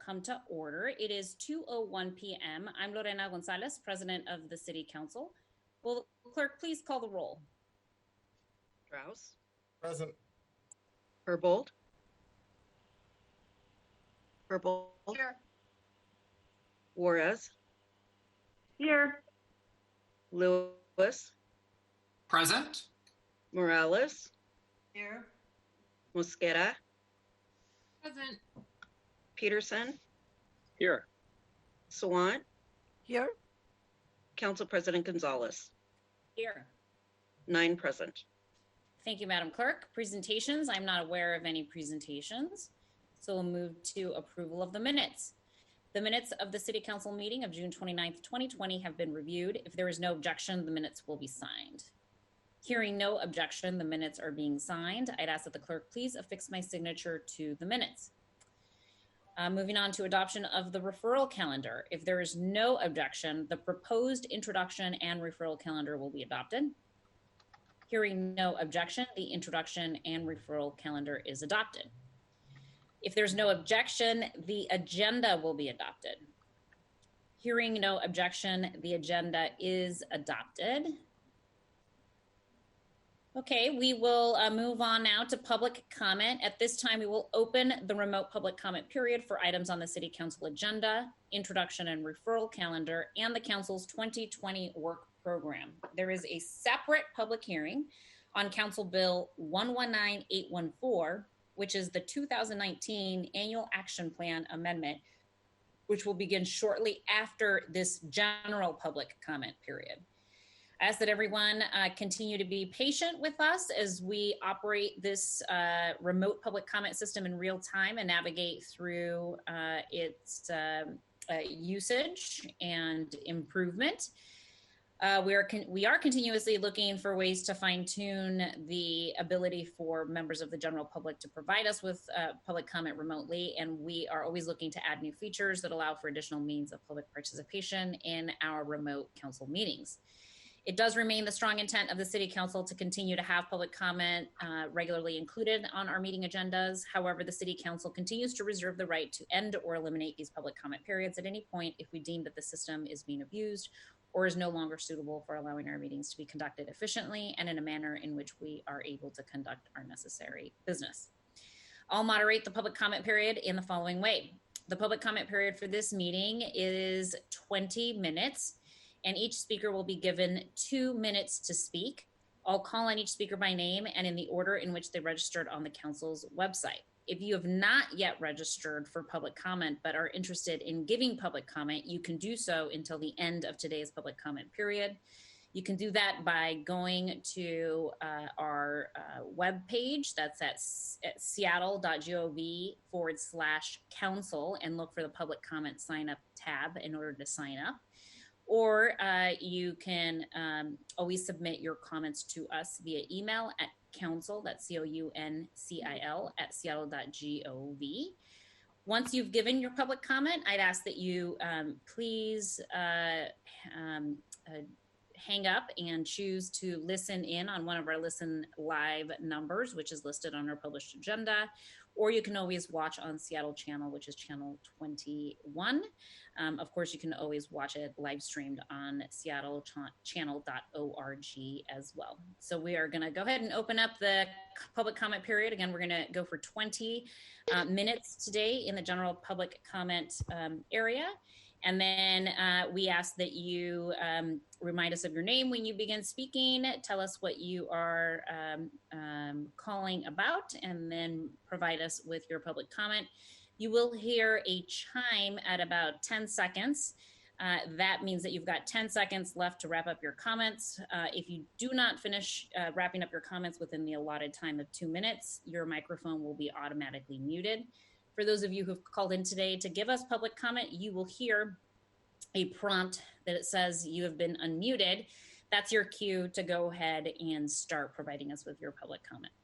come to order. It is 2:01 p.m. I'm Lorena Gonzalez, President of the City Council. Will the clerk please call the roll? Strauss. Present. Herbold. Here. Juarez. Here. Lewis. Present. Morales. Here. Mosqueda. Present. Peterson. Here. Sawant. Here. Council President Gonzalez. Here. 9 present. Thank you, Madam Clerk. Presentations, I'm not aware of any presentations. So we'll move to approval of the minutes. The minutes of the City Council meeting of June 29th, 2020 have been reviewed. If there is no objection, the minutes will be signed. Hearing no objection, the minutes are being signed. I'd ask that the clerk please affix my signature to the minutes. Moving on to adoption of the referral calendar. If there is no objection, the proposed introduction and referral calendar will be adopted. Hearing no objection, the introduction and referral calendar is adopted. If there's no objection, the agenda will be adopted. Hearing no objection, the agenda is adopted. Okay, we will move on now to public comment. At this time, we will open the remote public comment period for items on the City Council agenda, introduction and referral calendar, and the Council's 2020 work program. There is a separate public hearing on Council Bill 119814, which is the 2019 Annual Action Plan Amendment, which will begin shortly after this general public comment period. I ask that everyone continue to be patient with us as we operate this remote public comment system in real time and navigate through its usage and improvement. We are continuously looking for ways to fine-tune the ability for members of the general public to provide us with public comment remotely, and we are always looking to add new features that allow for additional means of public participation in our remote council meetings. It does remain the strong intent of the City Council to continue to have public comment regularly included on our meeting agendas. However, the City Council continues to reserve the right to end or eliminate these public comment periods at any point if we deem that the system is being abused or is no longer suitable for allowing our meetings to be conducted efficiently and in a manner in which we are able to conduct our necessary business. I'll moderate the public comment period in the following way. The public comment period for this meeting is 20 minutes. And each speaker will be given 2 minutes to speak. I'll call on each speaker by name and in the order in which they registered on the council's website. If you have not yet registered for public comment but are interested in giving public comment, you can do so until the end of today's public comment period. You can do that by going to our webpage, that's at seattle.gov/council, and look for the public comment sign up tab in order to sign up. Or you can always submit your comments to us via email at council, that's COUNCIL, at seattle.gov. Once you've given your public comment, I'd ask that you please hang up and choose to listen in on one of our Listen Live numbers, which is listed on our published agenda, or you can always watch on Seattle channel, which is channel 21. Of course, you can always watch it live streamed on seattlechannel.org as well. So we are gonna go ahead and open up the public comment period. Again, we're gonna go for 20 minutes today in the general public comment area. And then we ask that you remind us of your name when you begin speaking, tell us what you are calling about, and then provide us with your public comment. You will hear a chime at about 10 seconds. That means that you've got 10 seconds left to wrap up your comments. If you do not finish wrapping up your comments within the allotted time of 2 minutes, your microphone will be automatically muted. For those of you who've called in today to give us public comment, you will hear a prompt that it says you have been unmuted. That's your cue to go ahead and start providing us with your public comment.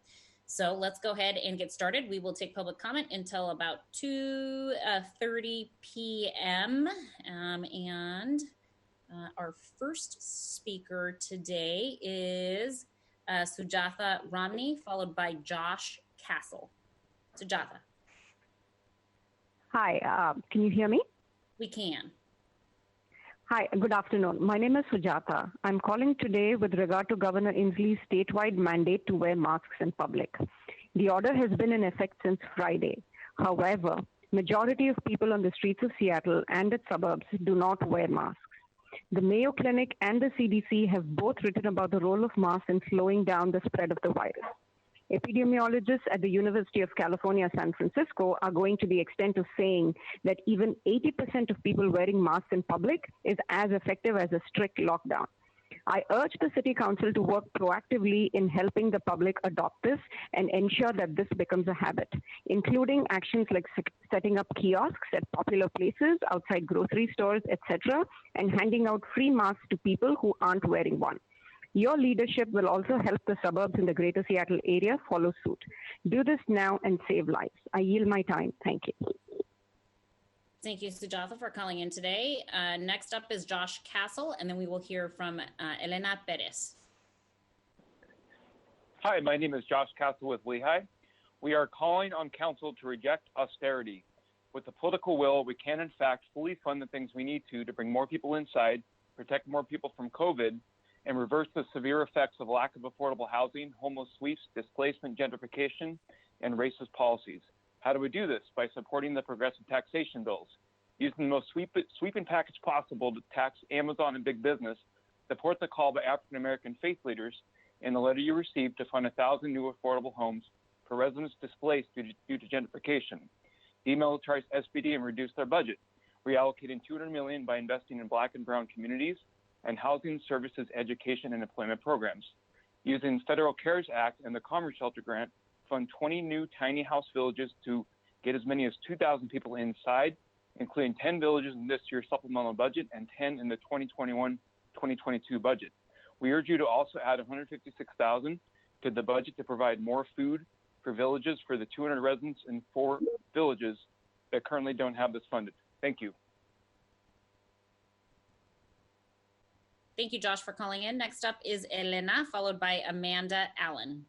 So let's go ahead and get started. We will take public comment until about 2:30 p.m. Our first speaker today is Sujatha Romney, followed by Josh Castle. Sujatha. Hi, can you hear me? We can. Hi, good afternoon. My name is Sujata. I'm calling today with regard to Governor Inslee's statewide mandate to wear masks in public. The order has been in effect since Friday. However, majority of people on the streets of Seattle and its suburbs do not wear masks. The Mayo Clinic and the CDC have both written about the role of masks in slowing down the spread of the virus. Epidemiologists at the University of California, San Francisco are going to the extent of saying that even 80% of people wearing masks in public is as effective as a strict lockdown. I urge the City Council to work proactively in helping the public adopt this and ensure that this becomes a habit, including actions like setting up kiosks at popular places, outside grocery stores, etc., and handing out free masks to people who aren't wearing one. Your leadership will also help the suburbs in the greater Seattle area follow suit. Do this now and save lives. I yield my time. Thank you. Thank you, Sujatha, for calling in today. Next up is Josh Castle, and then we will hear from Elena Perez. Hi, my name is Josh Castle with Lehigh. We are calling on council to reject austerity. With the political will, we can in fact fully fund the things we need to bring more people inside, protect more people from COVID, and reverse the severe effects of lack of affordable housing, homeless sweeps, displacement, gentrification, and racist policies. How do we do this? By supporting the progressive taxation bills, using the most sweeping package possible to tax Amazon and big business, support the call by African American faith leaders in the letter you received to fund 1,000 new affordable homes for residents displaced due to gentrification, demilitarize SPD and reduce their budget, reallocating $200 million by investing in Black and Brown communities, and housing, services, education, and employment programs. Using Federal CARES Act and the Commerce Shelter Grant, fund 20 new tiny house villages to get as many as 2,000 people inside, including 10 villages in this year's supplemental budget and 10 in the 2021-2022 budget. We urge you to also add $156,000 to the budget to provide more food for villages for the 200 residents in 4 villages that currently don't have this funded. Thank you. Thank you, Josh, for calling in. Next up is Elena, followed by Amanda Allen.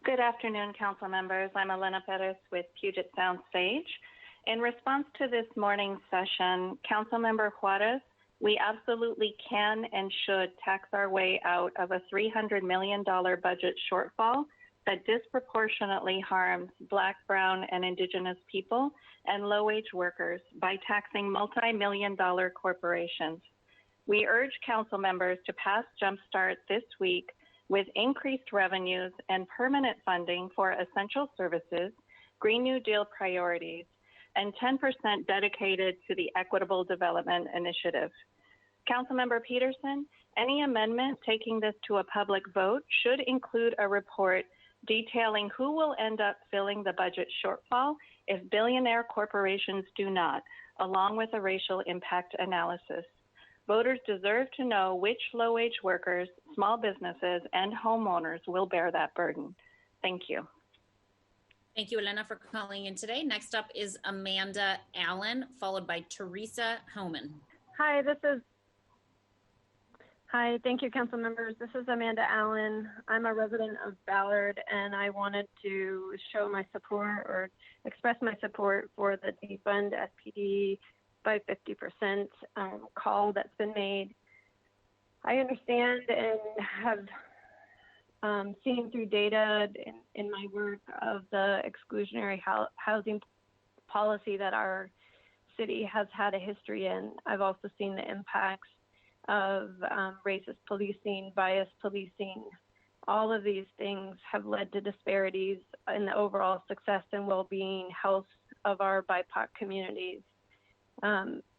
Good afternoon, council members. I'm Elena Perez with Puget Sound Sage. In response to this morning's session, Councilmember Juarez, we absolutely can and should tax our way out of a $300 million budget shortfall that disproportionately harms Black, Brown, and Indigenous people and low-wage workers by taxing multi-million-dollar corporations. We urge council members to pass Jumpstart this week with increased revenues and permanent funding for essential services, Green New Deal priorities, and 10% dedicated to the Equitable Development Initiative. Councilmember Peterson, any amendment taking this to a public vote should include a report detailing who will end up filling the budget shortfall if billionaire corporations do not, along with a racial impact analysis. Voters deserve to know which low-wage workers, small businesses, and homeowners will bear that burden. Thank you. Thank you, Elena, for calling in today. Next up is Amanda Allen, followed by Teresa Homan. Hi, thank you, council members. This is Amanda Allen. I'm a resident of Ballard, and I wanted to show my support or express my support for the defund SPD by 50% call that's been made. I understand and have seen through data in my work of the exclusionary housing policy that our city has had a history in. I've also seen the impacts of racist policing, bias policing. All of these things have led to disparities in the overall success and well-being, health of our BIPOC communities.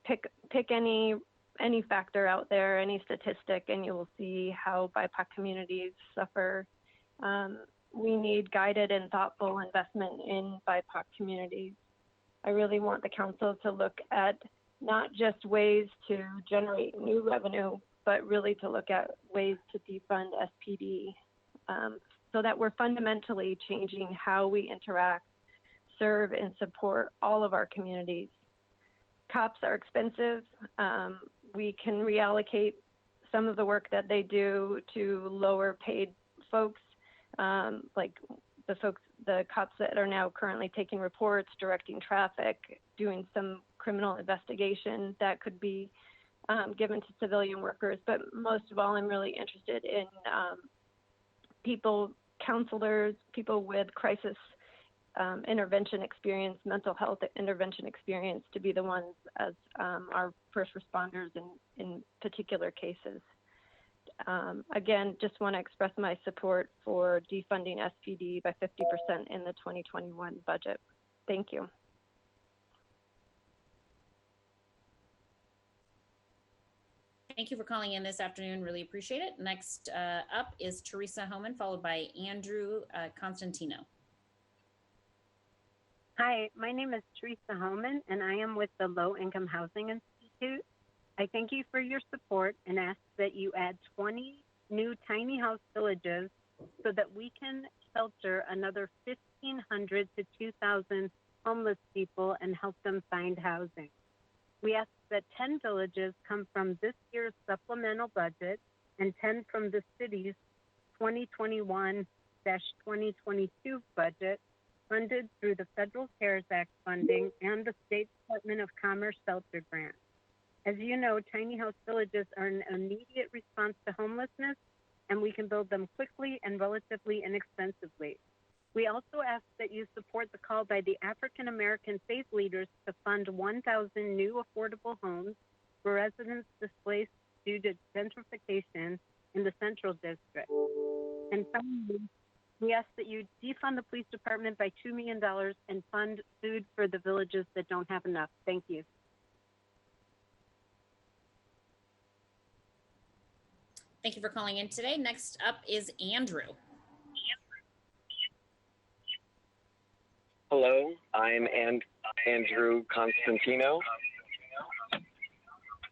Pick any factor out there, any statistic, and you will see how BIPOC communities suffer. We need guided and thoughtful investment in BIPOC communities. I really want the council to look at not just ways to generate new revenue, but really to look at ways to defund SPD so that we're fundamentally changing how we interact, serve, and support all of our communities. Cops are expensive. We can reallocate some of the work that they do to lower paid folks, like the folks the cops that are now currently taking reports, directing traffic, doing some criminal investigation that could be given to civilian workers. But most of all, I'm really interested in people, counselors, people with crisis intervention experience, mental health intervention experience, to be the ones as our first responders in particular cases. Again, just want to express my support for defunding SPD by 50% in the 2021 budget. Thank you. Thank you for calling in this afternoon. Really appreciate it. Next up is Teresa Homan, followed by Andrew Constantino. Hi, my name is Teresa Homan, and I am with the Low Income Housing Institute. I thank you for your support and ask that you add 20 new tiny house villages so that we can shelter another 1,500 to 2,000 homeless people and help them find housing. We ask that 10 villages come from this year's supplemental budget and 10 from the city's 2021-2022 budget, funded through the Federal CARES Act funding and the State Department of Commerce shelter grant. As you know, tiny house villages are an immediate response to homelessness, and we can build them quickly and relatively inexpensively. We also ask that you support the call by the African American faith leaders to fund 1,000 new affordable homes for residents displaced due to gentrification in the Central District. And finally, we ask that you defund the police department by $2 million and fund food for the villages that don't have enough. Thank you. Thank you for calling in today. Next up is Andrew. Hello, I'm Andrew Constantino,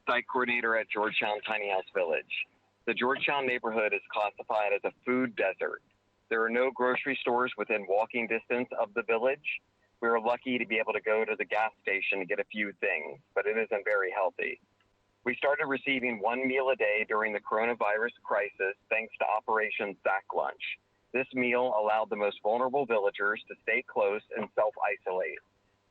site coordinator at Georgetown Tiny House Village. The Georgetown neighborhood is classified as a food desert. There are no grocery stores within walking distance of the village. We are lucky to be able to go to the gas station to get a few things, but it isn't very healthy. We started receiving one meal a day during the coronavirus crisis thanks to Operation Sack Lunch. This meal allowed the most vulnerable villagers to stay close and self-isolate.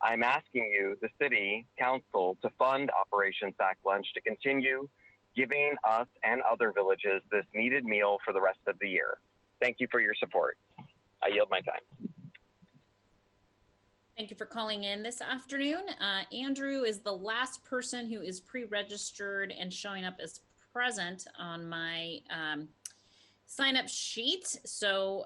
I'm asking you, the city council, to fund Operation Sack Lunch to continue giving us and other villages this needed meal for the rest of the year. Thank you for your support. I yield my time. Thank you for calling in this afternoon. Andrew is the last person who is pre-registered and showing up as present on my sign-up sheet. So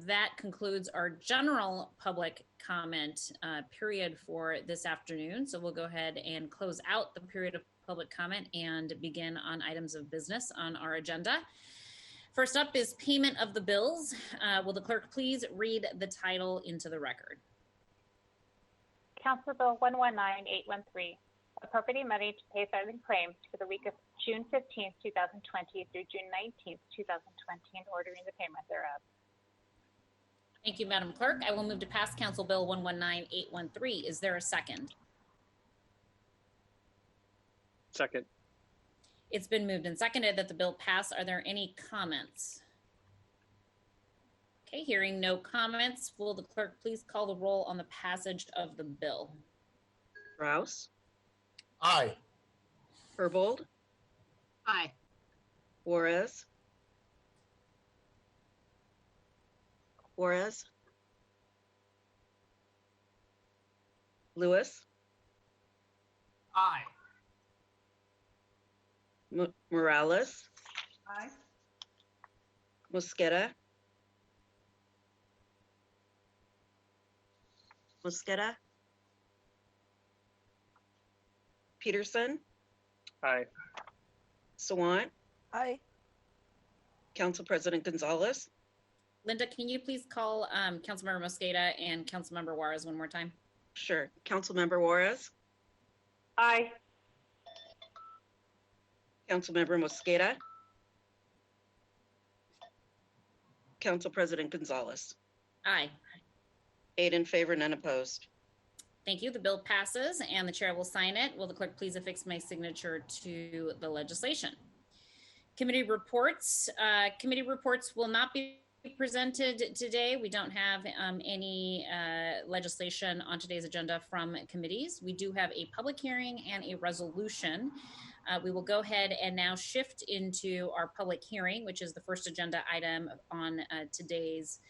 that concludes our general public comment period for this afternoon. So we'll go ahead and close out the period of public comment and begin on items of business on our agenda. First up is payment of the bills. Will the clerk please read the title into the record? Council Bill 119813, appropriating money to pay filing claims for the week of June 15th, 2020 through June 19th, 2020, and ordering the payment thereof. Thank you, Madam Clerk. I will move to pass Council Bill 119813. Is there a second? Second. It's been moved and seconded that the bill pass. Are there any comments? Okay, hearing no comments, will the clerk please call the roll on the passage of the bill? Rouse, Aye. Herbold, Aye. Juarez, Lewis, Aye. Morales, Aye. Mosqueda, Peterson, Aye. Sawant, Aye. Council President Gonzalez, Linda, can you please call Councilmember Mosqueda and Councilmember Juarez one more time? sure. Councilmember Juarez, Aye. Councilmember Mosqueda, Council President Gonzalez. Aye. 8 in favor, none opposed. Thank you. The bill passes and the chair will sign it. Will the clerk please affix my signature to the legislation? Committee reports. Committee reports will not be presented today. We don't have any legislation on today's agenda from committees. We do have a public hearing and a resolution. We will go ahead and now shift into our public hearing, which is the first agenda item on today's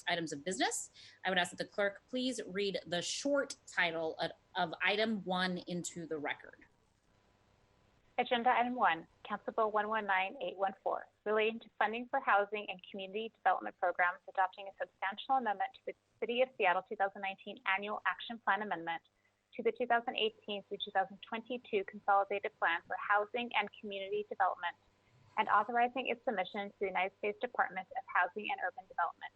items of business. I would ask that the clerk please read the short title of item 1 into the record. Agenda Item 1, Council Bill 119814, relating to funding for housing and community development programs, adopting a substantial amendment to the City of Seattle 2019 Annual Action Plan Amendment to the 2018 through 2022 Consolidated Plan for Housing and Community Development, and authorizing its submission to the United States Department of Housing and Urban Development.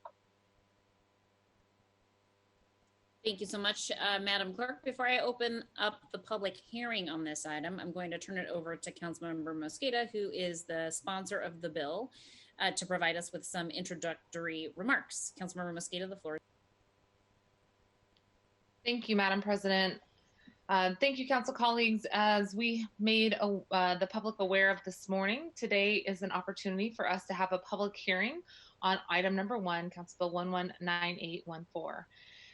Thank you so much, Madam Clerk. Before I open up the public hearing on this item, I'm going to turn it over to Councilmember Mosqueda, who is the sponsor of the bill, to provide us with some introductory remarks. Councilmember Mosqueda, the floor. Thank you, Madam President. Thank you, Council colleagues. As we made the public aware of this morning, today is an opportunity for us to have a public hearing on item number 1, Council Bill 119814.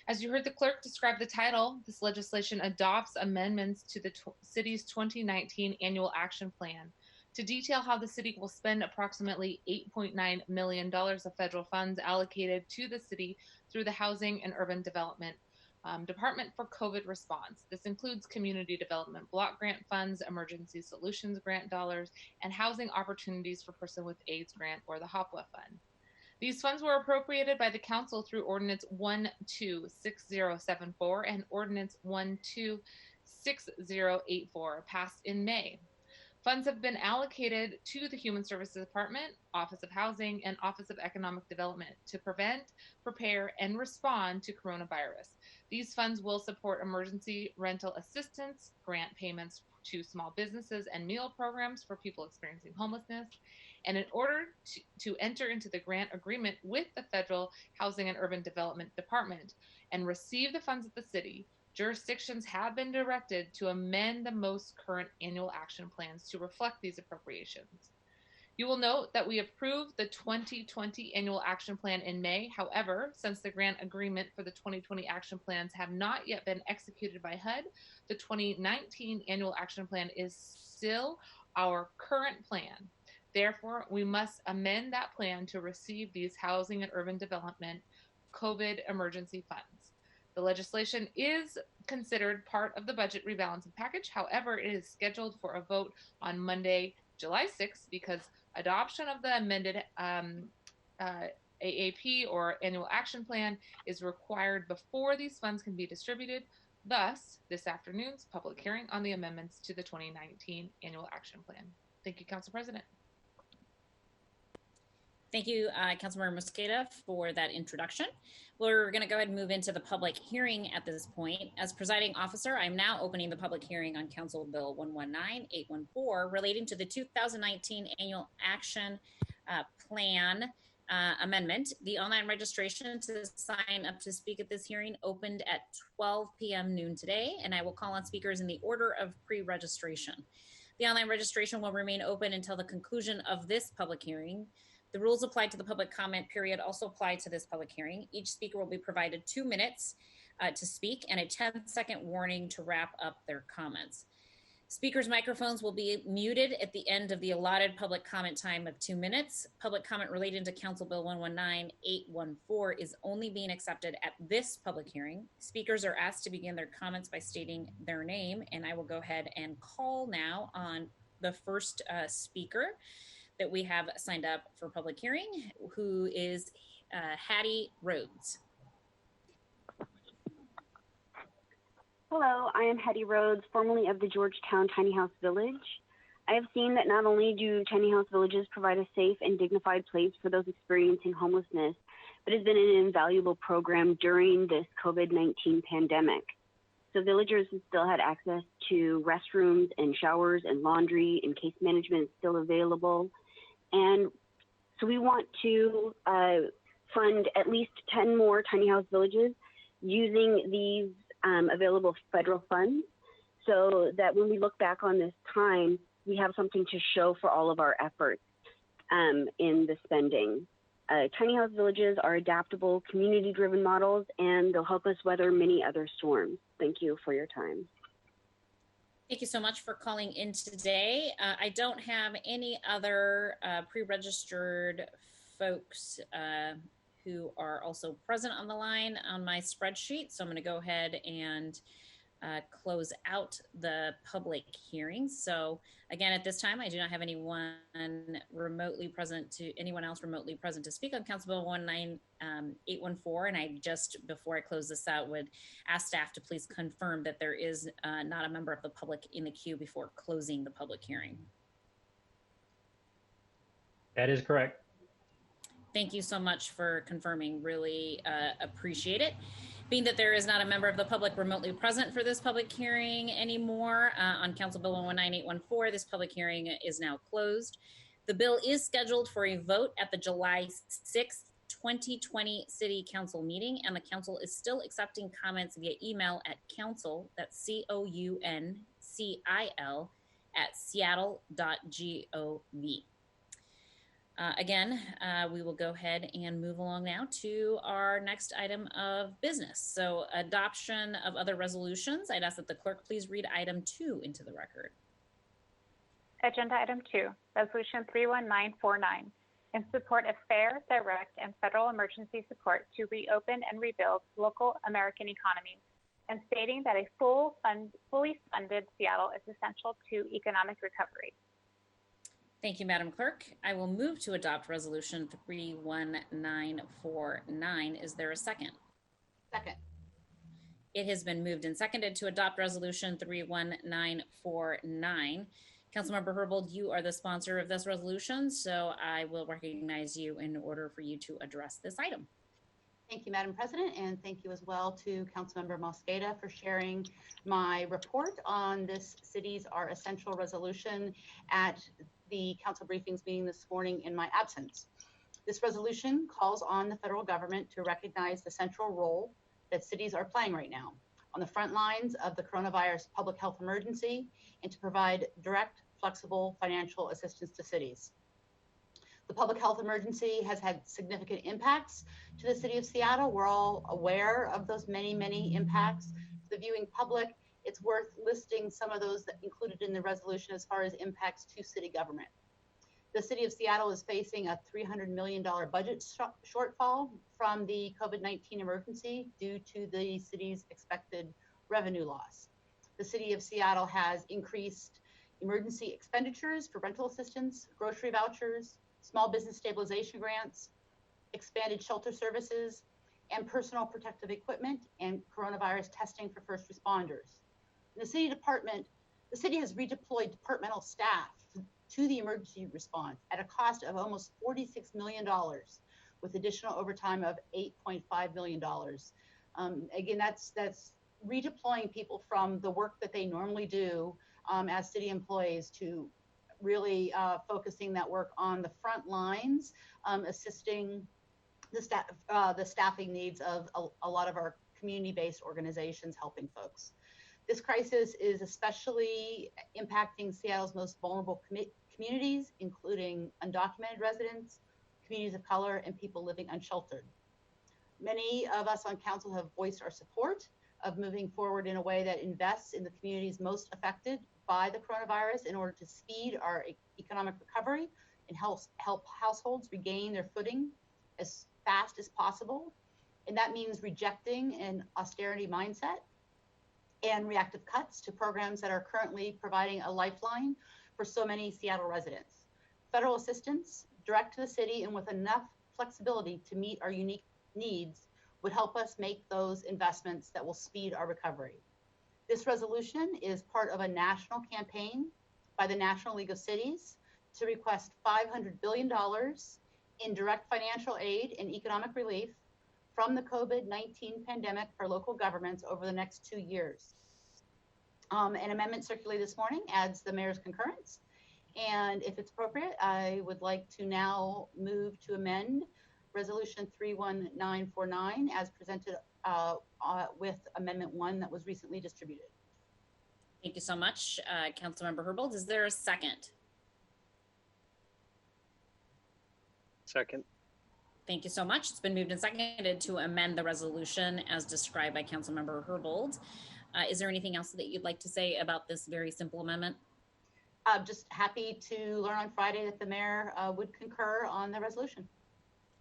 As you heard the clerk describe the title, this legislation adopts amendments to the city's 2019 Annual Action Plan to detail how the city will spend approximately $8.9 million of federal funds allocated to the city through the Housing and Urban Development Department for COVID response. This includes community development block grant funds, emergency solutions grant dollars, and housing opportunities for person with AIDS grant, or the HOPWA fund. These funds were appropriated by the Council through Ordinance 126074 and Ordinance 126084, passed in May. Funds have been allocated to the Human Services Department, Office of Housing, and Office of Economic Development to prevent, prepare, and respond to coronavirus. These funds will support emergency rental assistance, grant payments to small businesses, and meal programs for people experiencing homelessness. And in order to enter into the grant agreement with the Federal Housing and Urban Development Department and receive the funds of the city, jurisdictions have been directed to amend the most current annual action plans to reflect these appropriations. You will note that we approved the 2020 Annual Action Plan in May. However, since the grant agreement for the 2020 action plans have not yet been executed by HUD, the 2019 Annual Action Plan is still our current plan. Therefore, we must amend that plan to receive these housing and urban development COVID emergency funds. The legislation is considered part of the budget rebalancing package. However, it is scheduled for a vote on Monday, July 6th, because adoption of the amended AAP, or Annual Action Plan, is required before these funds can be distributed. Thus, this afternoon's public hearing on the amendments to the 2019 Annual Action Plan. Thank you, Council President. Thank you, Councilmember Mosqueda, for that introduction. We're going to go ahead and move into the public hearing at this point. As presiding officer, I'm now opening the public hearing on Council Bill 119814 relating to the 2019 Annual Action Plan Amendment. The online registration to sign up to speak at this hearing opened at 12 p.m. noon today, and I will call on speakers in the order of pre-registration. The online registration will remain open until the conclusion of this public hearing. The rules applied to the public comment period also apply to this public hearing. Each speaker will be provided 2 minutes to speak and a 10-second warning to wrap up their comments. Speakers' microphones will be muted at the end of the allotted public comment time of 2 minutes. Public comment related to Council Bill 119814 is only being accepted at this public hearing. Speakers are asked to begin their comments by stating their name, and I will go ahead and call now on the first speaker that we have signed up for public hearing, who is Hattie Rhodes. Hello, I am Hattie Rhodes, formerly of the Georgetown Tiny House Village. I have seen that not only do tiny house villages provide a safe and dignified place for those experiencing homelessness, but it's been an invaluable program during this COVID-19 pandemic. So villagers have still had access to restrooms and showers and laundry, and case management is still available. And so we want to fund at least 10 more tiny house villages using these available federal funds, so that when we look back on this time, we have something to show for all of our efforts in the spending. Tiny house villages are adaptable, community-driven models, and they'll help us weather many other storms. Thank you for your time. Thank you so much for calling in today. I don't have any other pre-registered folks who are also present on the line on my spreadsheet. So I'm going to go ahead and close out the public hearing. So again, at this time, I do not have anyone remotely present anyone else remotely present to speak on Council Bill 19814. And I just, before I close this out, would ask staff to please confirm that there is not a member of the public in the queue before closing the public hearing. That is correct. Thank you so much for confirming. Really appreciate it. Being that there is not a member of the public remotely present for this public hearing anymore on Council Bill 19814, this public hearing is now closed. The bill is scheduled for a vote at the July 6th, 2020 City Council meeting, and the Council is still accepting comments via email at council, that's COUNCIL, at seattle.gov. Again, we will go ahead and move along now to our next item of business. So adoption of other resolutions. I'd ask that the clerk please read item 2 into the record. Agenda item 2, resolution 31949, in support of fair, direct, and federal emergency support to reopen and rebuild local American economies, and stating that a fully funded Seattle is essential to economic recovery. Thank you, Madam Clerk. I will move to adopt resolution 31949. Is there a second? Second. It has been moved and seconded to adopt resolution 31949. Councilmember Herbold, you are the sponsor of this resolution, so I will recognize you in order for you to address this item. Thank you, Madam President, and thank you as well to Councilmember Mosqueda for sharing my report on this cities are essential resolution at the council briefings meeting this morning in my absence. This resolution calls on the federal government to recognize the central role that cities are playing right now on the front lines of the coronavirus public health emergency and to provide direct, flexible financial assistance to cities. The public health emergency has had significant impacts to the city of Seattle. We're all aware of those many, many impacts. To the viewing public, it's worth listing some of those that included in the resolution as far as impacts to city government. The city of Seattle is facing a $300 million budget shortfall from the COVID-19 emergency due to the city's expected revenue loss. The city of Seattle has increased emergency expenditures for rental assistance, grocery vouchers, small business stabilization grants, expanded shelter services, and personal protective equipment and coronavirus testing for first responders. The city has redeployed departmental staff to the emergency response at a cost of almost $46 million with additional overtime of $8.5 million. Again, that's redeploying people from the work that they normally do as city employees to really focusing that work on the front lines, assisting the staffing needs of a lot of our community-based organizations helping folks. This crisis is especially impacting Seattle's most vulnerable communities, including undocumented residents, communities of color, and people living unsheltered. Many of us on council have voiced our support of moving forward in a way that invests in the communities most affected by the coronavirus in order to speed our economic recovery and help households regain their footing as fast as possible. And that means rejecting an austerity mindset and reactive cuts to programs that are currently providing a lifeline for so many Seattle residents. Federal assistance direct to the city and with enough flexibility to meet our unique needs would help us make those investments that will speed our recovery. This resolution is part of a national campaign by the National League of Cities to request $500 billion in direct financial aid and economic relief from the COVID-19 pandemic for local governments over the next 2 years. An amendment circulated this morning adds the mayor's concurrence. And if it's appropriate, I would like to now move to amend Resolution 31949 as presented with Amendment 1 that was recently distributed. Thank you so much, Councilmember Herbold. Is there a second? Second. Thank you so much. It's been moved and seconded to amend the resolution as described by Councilmember Herbold. Is there anything else that you'd like to say about this very simple amendment? Just happy to learn on Friday that the mayor would concur on the resolution.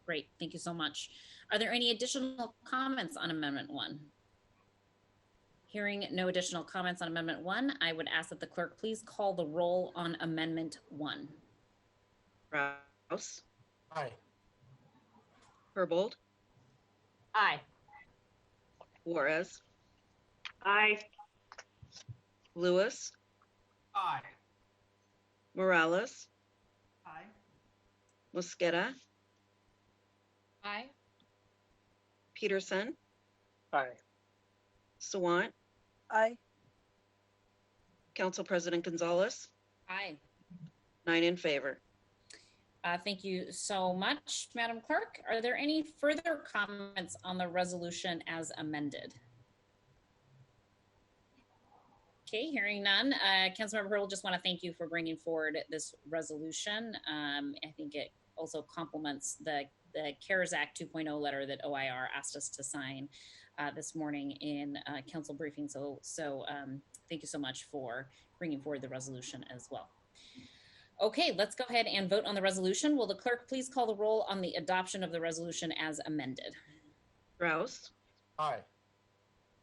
Great, thank you so much. Are there any additional comments on Amendment 1? Hearing no additional comments on Amendment 1, I would ask that the clerk please call the roll on Amendment 1. Rouse, Aye. Herbold, Aye. Juarez, Aye. Lewis, Aye. Morales, Aye. Mosqueda, Aye. Peterson, Aye. Sawant, Aye. Council President Gonzalez, Aye. 9 in favor. Thank you so much, Madam Clerk. Are there any further comments on the resolution as amended? Okay, hearing none. Councilmember Hurl, just want to thank you for bringing forward this resolution. I think it also complements the CARES Act 2.0 letter that OIR asked us to sign this morning in council briefing. So thank you so much for bringing forward the resolution as well. Okay, let's go ahead and vote on the resolution. Will the clerk please call the roll on the adoption of the resolution as amended? Rouse, Aye.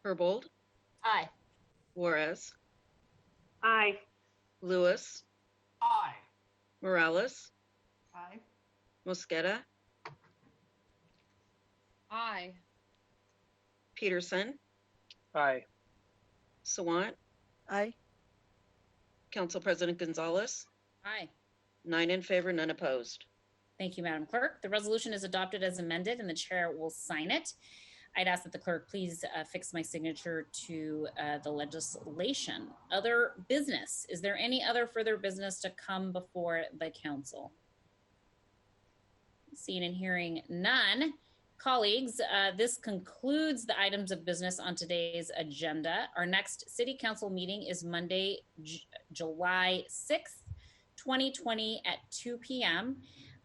Herbold, Aye. Juarez, Aye. Lewis, Aye. Morales, Aye. Mosqueda, Aye. Peterson, Aye. Sawant, Aye. Council President Gonzalez, Aye. 9 in favor, none opposed. Thank you, Madam Clerk. The resolution is adopted as amended and the chair will sign it. I'd ask that the clerk please fix my signature to the legislation. Other business. Is there any other further business to come before the council? Seeing and hearing none. Colleagues, this concludes the items of business on today's agenda. Our next City Council meeting is Monday, July 6th, 2020 at 2 p.m.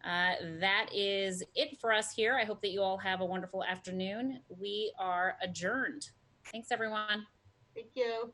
That is it for us here. I hope that you all have a wonderful afternoon. We are adjourned. Thanks, everyone. Thank you.